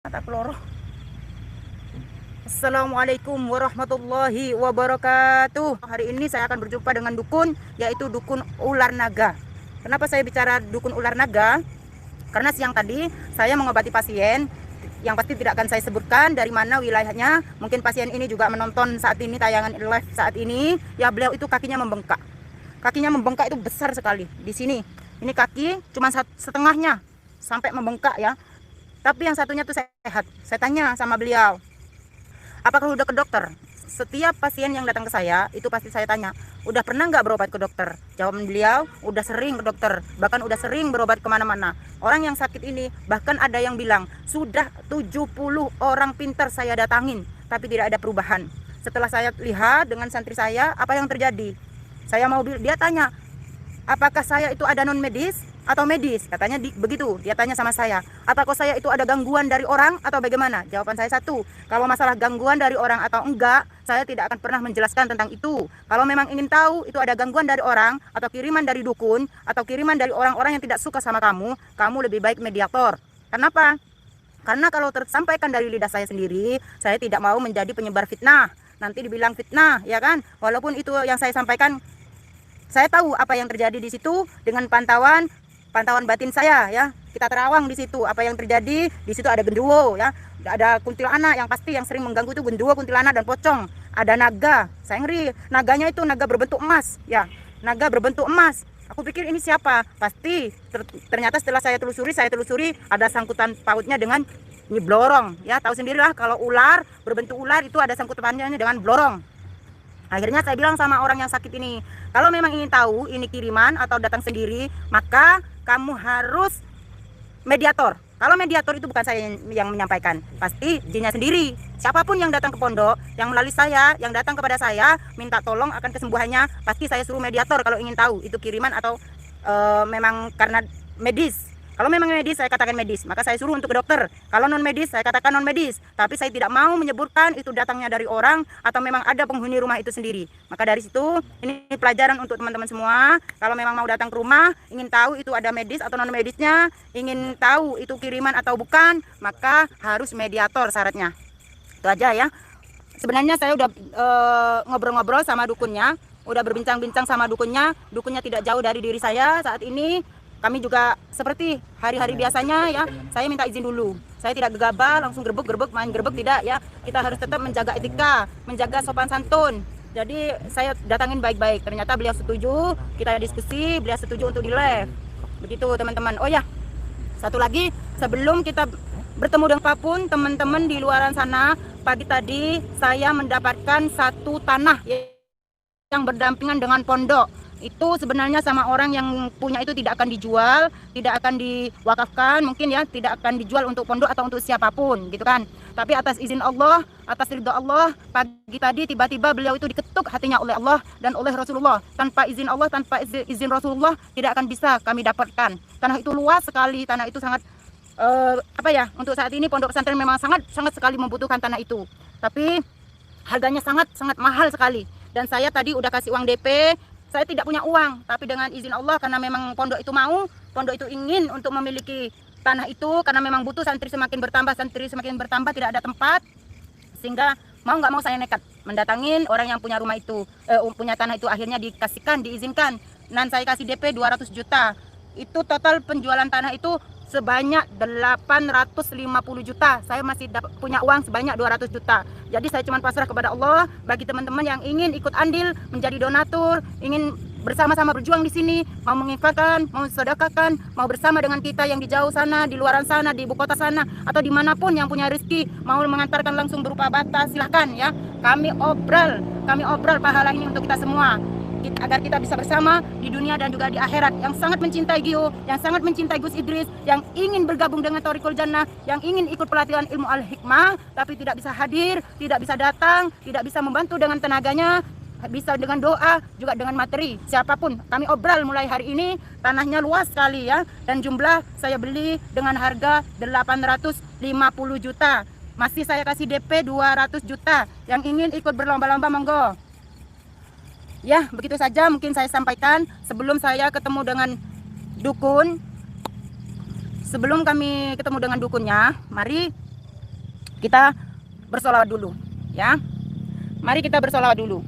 Mata peloro. Assalamualaikum warahmatullahi wabarakatuh. Hari ini saya akan berjumpa dengan dukun, yaitu dukun ular naga. Kenapa saya bicara dukun ular naga? Karena siang tadi saya mengobati pasien yang pasti tidak akan saya sebutkan dari mana wilayahnya. Mungkin pasien ini juga menonton saat ini tayangan live saat ini. Ya, beliau itu kakinya membengkak. Kakinya membengkak itu besar sekali di sini. Ini kaki cuma setengahnya sampai membengkak ya. Tapi yang satunya tuh sehat. Saya tanya sama beliau, apakah udah ke dokter? Setiap pasien yang datang ke saya, itu pasti saya tanya, udah pernah nggak berobat ke dokter? Jawaban beliau, udah sering ke dokter. Bahkan udah sering berobat kemana-mana. Orang yang sakit ini, bahkan ada yang bilang, sudah 70 orang pintar saya datangin, tapi tidak ada perubahan. Setelah saya lihat dengan santri saya, apa yang terjadi? Saya mau, dia tanya, apakah saya itu ada non medis atau medis? Katanya begitu. Dia tanya sama saya, apakah saya itu ada gangguan dari orang atau bagaimana? Jawaban saya satu, kalau masalah gangguan dari orang atau enggak, saya tidak akan pernah menjelaskan tentang itu. Kalau memang ingin tahu itu ada gangguan dari orang atau kiriman dari dukun atau kiriman dari orang-orang yang tidak suka sama kamu lebih baik mediator. Kenapa? Karena kalau tersampaikan dari lidah saya sendiri, saya tidak mau menjadi penyebar fitnah. Nanti dibilang fitnah, ya kan? Walaupun itu yang saya sampaikan, saya tahu apa yang terjadi di situ dengan pantauan batin saya ya. Kita terawang di situ apa yang terjadi. Di situ ada genderuwo ya, ada kuntilanak yang pasti yang sering mengganggu itu genderuwo, kuntilanak dan pocong. Ada naga, saya ngeri. Naganya itu naga berbentuk emas ya. Naga berbentuk emas. Aku pikir ini siapa? Pasti ternyata setelah saya telusuri ada sangkutan pautnya dengan ini blorong ya. Tahu sendirilah kalau ular berbentuk ular itu ada sangkutannya dengan blorong. Akhirnya saya bilang sama orang yang sakit ini, kalau memang ingin tahu ini kiriman atau datang sendiri, maka kamu harus mediator. Kalau mediator itu bukan saya yang menyampaikan, pasti jinnya sendiri. Siapapun yang datang ke pondok, yang melalui saya, yang datang kepada saya, minta tolong akan kesembuhannya, pasti saya suruh mediator kalau ingin tahu itu kiriman atau memang karena medis. Kalau memang medis, saya katakan medis, maka saya suruh untuk ke dokter. Kalau non medis, saya katakan non medis. Tapi saya tidak mau menyebutkan itu datangnya dari orang atau memang ada penghuni rumah itu sendiri. Maka dari situ, ini pelajaran untuk teman-teman semua. Kalau memang mau datang ke rumah, ingin tahu itu ada medis atau non medisnya, ingin tahu itu kiriman atau bukan, maka harus mediator syaratnya. Itu aja ya. Sebenarnya saya udah ngobrol-ngobrol sama dukunnya, udah berbincang-bincang sama dukunnya. Dukunnya tidak jauh dari diri saya saat ini. Kami juga seperti hari-hari biasanya ya, saya minta izin dulu. Saya tidak gegabah, langsung gerbek-gerbek, main gerbek, tidak ya. Kita harus tetap menjaga etika, menjaga sopan santun. Jadi saya datangin baik-baik. Ternyata beliau setuju, kita diskusi, beliau setuju untuk di live. Begitu teman-teman. Oh ya, satu lagi, sebelum kita bertemu dengan apapun, teman-teman di luaran sana, pagi tadi saya mendapatkan satu tanah yang berdampingan dengan pondok. Itu sebenarnya sama orang yang punya itu tidak akan dijual, tidak akan diwakafkan, mungkin ya, tidak akan dijual untuk pondok atau untuk siapapun gitu kan. Tapi atas izin Allah, atas ridho Allah, pagi tadi tiba-tiba beliau itu diketuk hatinya oleh Allah dan oleh Rasulullah. Tanpa izin Allah, tanpa izin Rasulullah tidak akan bisa kami dapatkan. Tanah itu luas sekali, tanah itu sangat untuk saat ini pondok pesantren memang sangat sekali membutuhkan tanah itu. Tapi harganya sangat mahal sekali. Dan saya tadi udah kasih uang DP. Saya tidak punya uang, tapi dengan izin Allah, karena memang pondok itu mau, pondok itu ingin untuk memiliki tanah itu, karena memang butuh, santri semakin bertambah, tidak ada tempat, sehingga mau nggak mau saya nekat mendatangin orang yang punya rumah itu, punya tanah itu, akhirnya dikasihkan, diizinkan, dan saya kasih DP 200 juta. Itu total penjualan tanah itu sebanyak 850 juta. Saya masih punya uang sebanyak 200 juta. Jadi saya cuma pasrah kepada Allah. Bagi teman-teman yang ingin ikut andil menjadi donatur, ingin bersama-sama berjuang di sini, mau menginfakkan, mau sedekahkan, mau bersama dengan kita yang di jauh sana, di luaran sana, di ibu kota sana, atau dimanapun yang punya rezeki, mau mengantarkan langsung berupa bata, silahkan ya. Kami obrol pahala ini untuk kita semua, agar kita bisa bersama di dunia dan juga di akhirat. Yang sangat mencintai Gio, yang sangat mencintai Gus Idris, yang ingin bergabung dengan Thoriqul Jannah, yang ingin ikut pelatihan ilmu al-hikmah, tapi tidak bisa hadir, tidak bisa datang, tidak bisa membantu dengan tenaganya, bisa dengan doa, juga dengan materi. Siapapun, kami obrol mulai hari ini. Tanahnya luas sekali ya, dan jumlah saya beli dengan harga 850 juta. Masih saya kasih DP 200 juta. Yang ingin ikut berlomba-lomba, monggo. Ya, begitu saja mungkin saya sampaikan sebelum saya ketemu dengan dukun. Sebelum kami ketemu dengan dukunnya, mari kita bersolawat dulu, ya. Mari kita bersolawat dulu.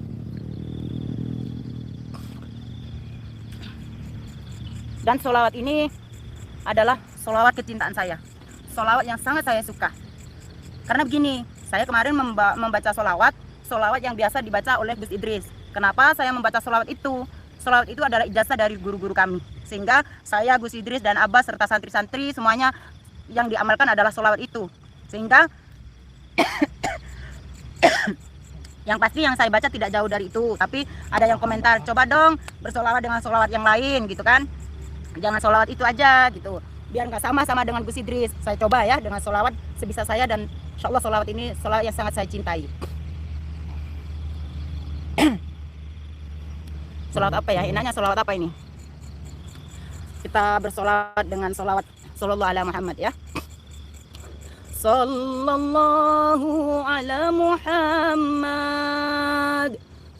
Dan solawat ini adalah solawat kecintaan saya, solawat yang sangat saya suka. Karena begini, saya kemarin membaca solawat yang biasa dibaca oleh Gus Idris. Kenapa saya membaca solawat itu? Solawat itu adalah ijazah dari guru-guru kami, sehingga saya, Gus Idris, dan Abbas serta santri-santri semuanya yang diamalkan adalah solawat itu. Sehingga yang pasti yang saya baca tidak jauh dari itu. Tapi ada yang komentar, coba dong bersolawat dengan solawat yang lain gitu kan, jangan solawat itu aja gitu, biar nggak sama dengan Gus Idris. Saya coba ya dengan solawat sebisa saya, dan insya Allah solawat ini solawat yang sangat saya cintai. Solawat apa ya? Enaknya solawat apa ini? Kita bersolawat dengan solawat sallallahu ala Muhammad ya. Sallallahu ala Muhammad,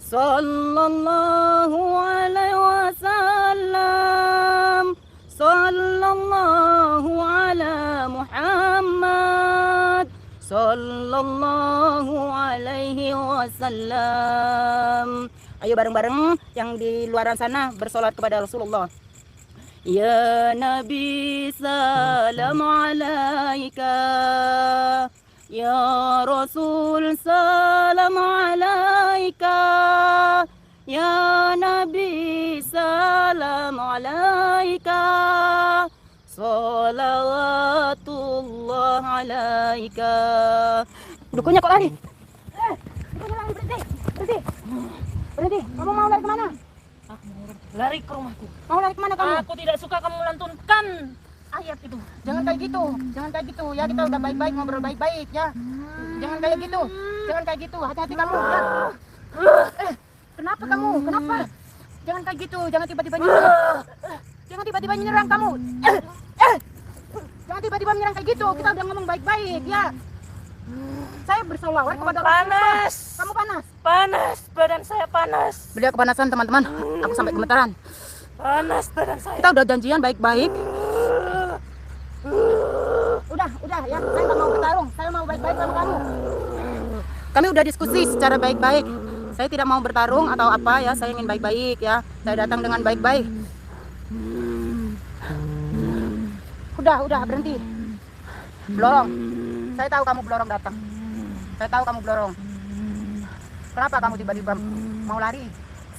sallallahu alaihi wasallam, sallallahu ala Muhammad, sallallahu alaihi wasallam. Ayo bareng-bareng yang di luaran sana bersolat kepada Rasulullah. Ya Nabi salam alaika, ya Rasul salam alaika, ya Nabi salam alaika, salawatullah alaika. Dukunnya kok lari? Dukunnya lari, berhenti. Kamu mau lari kemana? Lari ke rumahku. Mau lari kemana kamu? Aku tidak suka kamu melantunkan ayat itu. Jangan kayak gitu, ya, kita udah baik-baik, ngobrol baik-baik ya. Jangan kayak gitu, hati-hati kamu ya. Kenapa kamu? Kenapa? Jangan kayak gitu, jangan tiba-tiba nyerang kamu. Jangan tiba-tiba menyerang kayak gitu, kita udah ngomong baik-baik ya. Saya bersolawat kepada Rasulullah. Kamu panas? Panas, badan saya panas. Beliau kepanasan teman-teman, aku sampai gemetaran. Panas badan saya. Kita udah janjian baik-baik. Udah ya, saya nggak mau bertarung, saya mau baik-baik sama kamu. Kami udah diskusi secara baik-baik. Saya tidak mau bertarung atau apa ya, saya ingin baik-baik ya. Saya datang dengan baik-baik. Udah berhenti. Blorong. Saya tahu kamu blorong datang. Kenapa kamu tiba-tiba mau lari?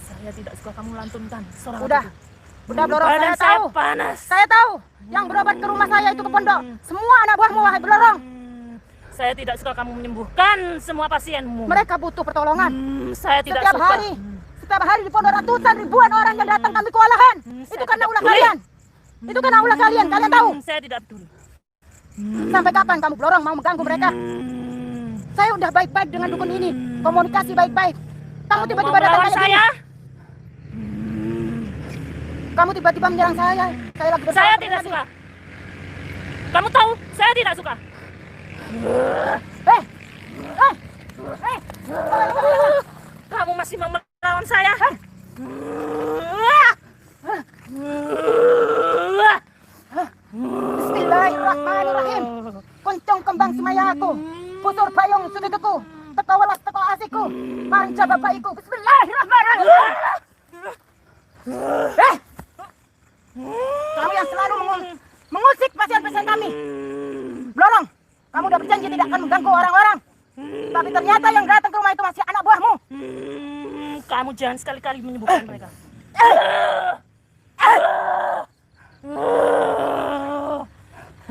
Saya tidak suka kamu lantunkan. Udah blorong, badan saya tahu. Panas. Saya tahu. Yang berobat ke rumah saya itu ke pondok. Semua anak buahmu, wahai blorong. Saya tidak suka kamu menyembuhkan semua pasienmu. Mereka butuh pertolongan. Saya tidak Setiap suka. Setiap hari di pondok ratusan ribuan orang yang datang, kami kewalahan. Itu karena ulah kalian. Kalian tahu. Saya tidak peduli. Sampai kapan kamu blorong mau mengganggu mereka? Saya udah baik-baik dengan dukun ini, komunikasi baik-baik. Kamu tiba-tiba datang kayak gini. Kamu tiba-tiba menyerang saya. Saya tidak suka. Kamu tahu, saya tidak suka. Kamu masih mau melawan saya? Bismillahirrahmanirrahim. Kuncung kembang semayaku, putur payung sududuku, teko welas teko asiku, panca bapaiku. Bismillahirrahmanirrahim. Kamu yang selalu mengusik pasien-pasien kami. Blorong, kamu udah berjanji tidak akan mengganggu orang-orang. Tapi ternyata yang datang ke rumah itu masih anak buahmu. Kamu jangan sekali-kali menyembuhkan mereka.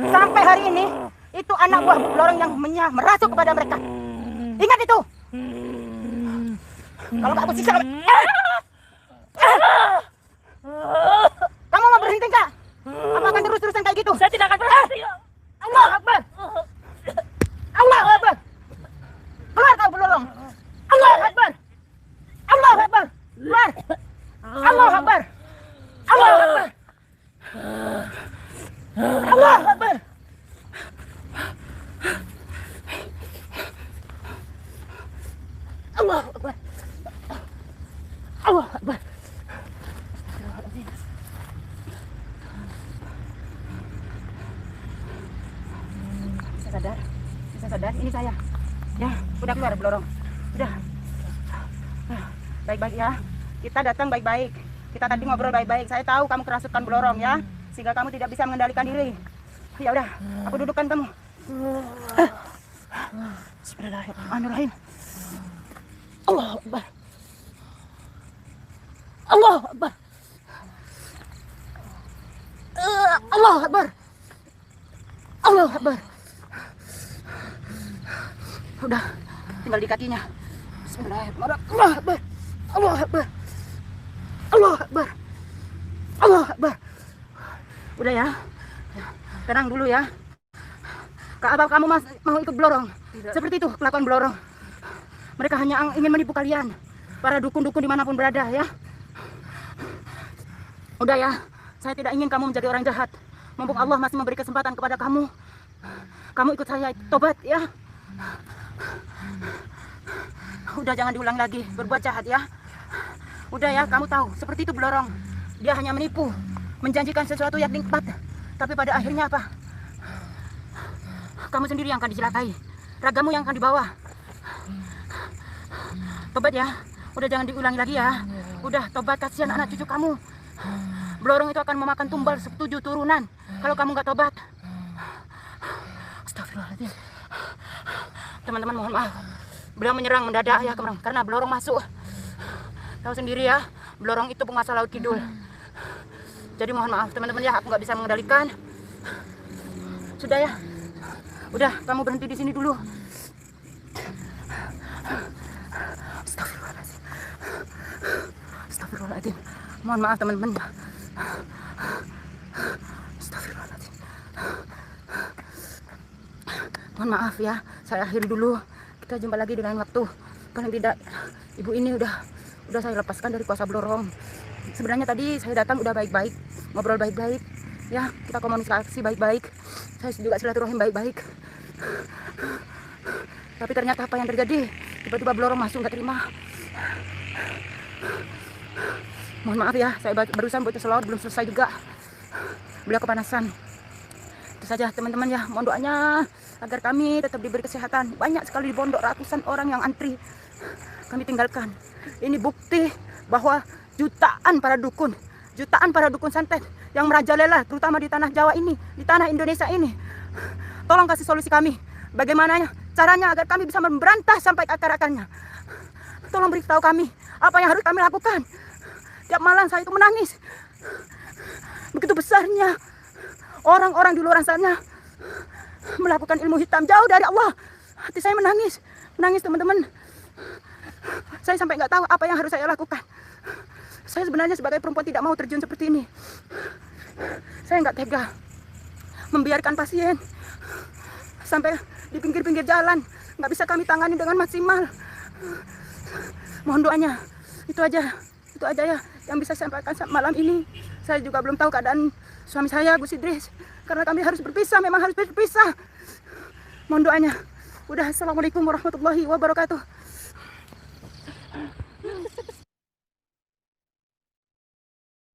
Sampai hari ini, itu anak buah Blorong yang merasuk kepada mereka. Ingat itu. Kalau kamu siksa, kamu mau berhenti nggak? Apa akan terus-terusan kayak gitu? Saya tidak akan berhenti. Allah Akbar. Allah Akbar. Keluar kau Blorong. Allah Akbar. Allah Akbar. Keluar. Allah Akbar. Allah Akbar. Allah Akbar. Allah Akbar. Allah Akbar. sadar, ini saya. Ya, udah keluar belorong. Udah. Baik-baik ya. Kita datang baik-baik. Kita tadi ngobrol baik-baik. Saya tahu kamu kerasukan belorong ya, sehingga kamu tidak bisa mengendalikan diri. Ya udah, aku dudukkan kamu. Bismillahirrahmanirrahim. Allahu Akbar. Allahu Akbar. Allahu Akbar. Allahu Akbar. Udah, tinggal di kakinya. Bismillahirrahmanirrahim. Allahu Akbar. Allahu Akbar. Allahu Akbar. Allahu Akbar. Udah ya. Tenang dulu ya. Apa kamu mau ikut belorong? Tidak. Seperti itu kelakuan belorong. Mereka hanya ingin menipu kalian, para dukun-dukun dimanapun berada ya. Udah ya, saya tidak ingin kamu menjadi orang jahat. Mumpung Allah masih memberi kesempatan kepada kamu, kamu ikut saya tobat ya. Udah, jangan diulang lagi berbuat jahat ya. Udah ya, kamu tahu seperti itu belorong. Dia hanya menipu, menjanjikan sesuatu yang nikmat, tapi pada akhirnya apa? Kamu sendiri yang akan dicelakai, ragamu yang akan dibawa. Tobat ya, udah jangan diulangi lagi ya. Udah tobat, kasihan anak cucu kamu. Belorong itu akan memakan tumbal 7 turunan kalau kamu nggak tobat. Astagfirullahaladzim. Teman-teman mohon maaf, beliau menyerang mendadak ya karena belorong masuk. Tahu sendiri ya, belorong itu penguasa laut kidul. Jadi mohon maaf teman-teman ya, aku nggak bisa mengendalikan. Sudah ya, udah kamu berhenti di sini dulu. Astagfirullahaladzim. Astagfirullahaladzim. Mohon maaf teman-teman. Astagfirullahaladzim. Mohon maaf ya, saya akhiri dulu. Kita jumpa lagi di lain waktu. Paling tidak ibu ini udah saya lepaskan dari kuasa belorong. Sebenarnya tadi saya datang udah baik-baik, ngobrol baik-baik ya, kita komunikasi baik-baik, saya juga silaturahim baik-baik. Tapi ternyata apa yang terjadi, tiba-tiba belorong masuk, nggak terima. Mohon maaf ya, saya barusan bocah selawat belum selesai juga, beliau kepanasan. Itu saja teman-teman ya, mohon doanya agar kami tetap diberi kesehatan. Banyak sekali di pondok, ratusan orang yang antri, kami tinggalkan. Ini bukti bahwa jutaan para dukun santet yang merajalela, terutama di tanah Jawa ini, di tanah Indonesia ini. Tolong kasih solusi kami, bagaimana caranya agar kami bisa memberantas sampai ke akar-akarnya. Tolong beritahu kami apa yang harus kami lakukan. Tiap malam saya itu menangis. Begitu besarnya orang-orang di luar sana melakukan ilmu hitam jauh dari Allah. Hati saya menangis teman-teman. Saya sampai nggak tahu apa yang harus saya lakukan. Saya sebenarnya sebagai perempuan tidak mau terjun seperti ini. Saya nggak tega membiarkan pasien sampai di pinggir-pinggir jalan. Nggak bisa kami tangani dengan maksimal. Mohon doanya. Itu aja ya yang bisa saya sampaikan malam ini. Saya juga belum tahu keadaan suami saya, Gus Idris, karena kami harus berpisah, memang harus berpisah. Mohon doanya. Udah, assalamualaikum warahmatullahi wabarakatuh.